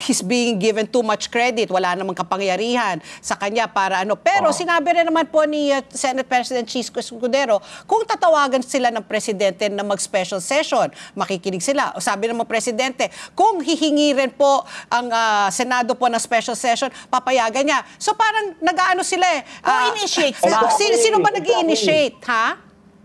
he's being given too much credit. Wala namang kapangyarihan sa kanya para ano. Pero sinabi rin naman po ni Senate President Chis Escudero, kung tatawagan sila ng presidente na mag-special session, makikinig sila. O sabi naman presidente, kung hihingi rin po ang Senado po ng special session, papayagan niya. So parang nag-aano sila eh. initiate Sino ba nag-i-initiate, ha?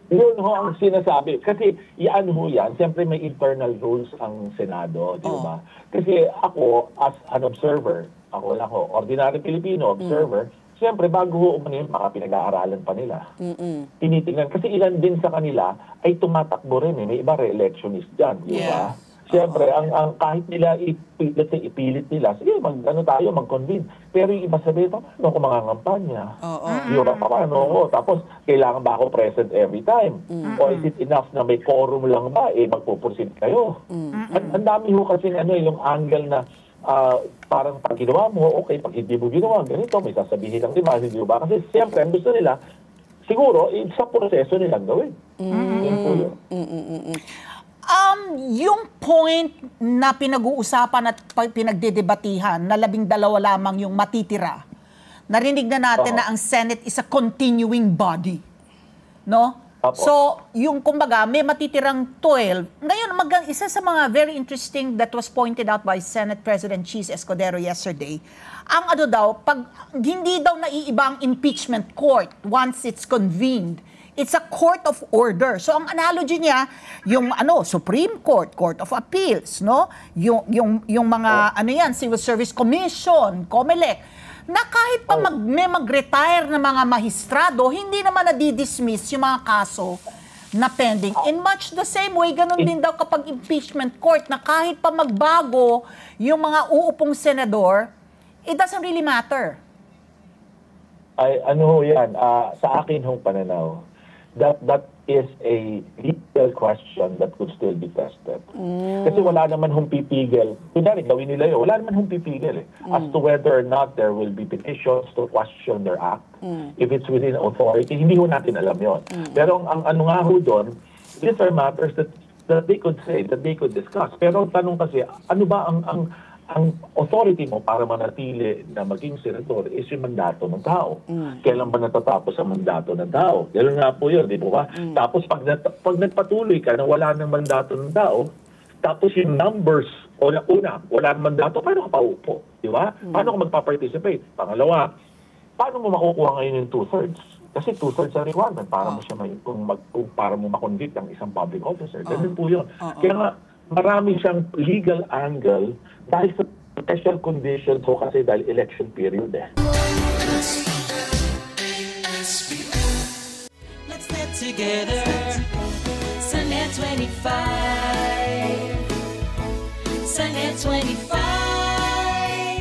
Yun ho ang sinasabi. Kasi yan ho yan. Siyempre may internal rules ang Senado, di ba? Kasi ako, as an observer, ako ordinary Pilipino observer, siyempre bago ho umano yun, baka pinag-aaralan pa nila. Tinitingnan. Kasi ilan din sa kanila ay tumatakbo rin. May iba re-electionist dyan, di ba? Siyempre, ang kahit nila ipilit nila, sige, mag-convene. Pero yung iba sabihin, paano ako mangangampanya? Paano ako? Tapos, kailangan ba ako present every time? O is it enough na may quorum lang ba? Magpupursin kayo. Ang dami ho kasi yung angle na parang pag ginawa mo, okay, pag hindi mo ginawa, ganito, may sasabihin lang, di ba? Kasi siyempre, ang gusto nila, siguro, sa proseso nilang gawin. Yun po yun. Yung point na pinag-uusapan at pinagdedebatihan na 12 lamang yung matitira, narinig na natin na ang Senate is a continuing body. No? So, yung kumbaga, may matitirang 12. Ngayon, isa sa mga very interesting that was pointed out by Senate President Chis Escudero yesterday, ang pag hindi daw naiiba ang impeachment court once it's convened, it's a court of order. So ang analogy niya, yung Supreme Court, Court of Appeals, no? Yung mga Civil Service Commission, COMELEC, na kahit pa may mag-retire na mga mahistrado, hindi naman nadi-dismiss yung mga kaso na pending. In much the same way, ganun din daw kapag impeachment court, na kahit pa magbago yung mga uupong senador, it doesn't really matter. Ay, yan, sa akin hong pananaw, that is a legal question that could still be tested. Kasi wala naman hong pipigil. Kunwari, gawin nila yun. Wala naman hong pipigil as to whether or not there will be petitions to question their act. If it's within authority, hindi ho natin alam yun. Pero ang nga ho doon, these are matters that they could say, that they could discuss. Pero ang tanong kasi, ano ba ang authority mo para manatili na maging senador is yung mandato ng tao. Kailan ba natatapos ang mandato ng tao? Ganoon nga po yun, di ba? Tapos pag nagpatuloy ka na wala ng mandato ng tao, tapos yung numbers, wala ng mandato, paano ka paupo? Di ba? Paano ka magpa-participate? Pangalawa, paano mo makukuha ngayon yung 2/3? Kasi 2/3 ang requirement para mo siya para mo makonvict ang isang public officer. Ganun po yun. Kaya nga, marami siyang legal angle dahil sa special conditions o kasi dahil election period Let's get together, Sunday 25, Sunday 25.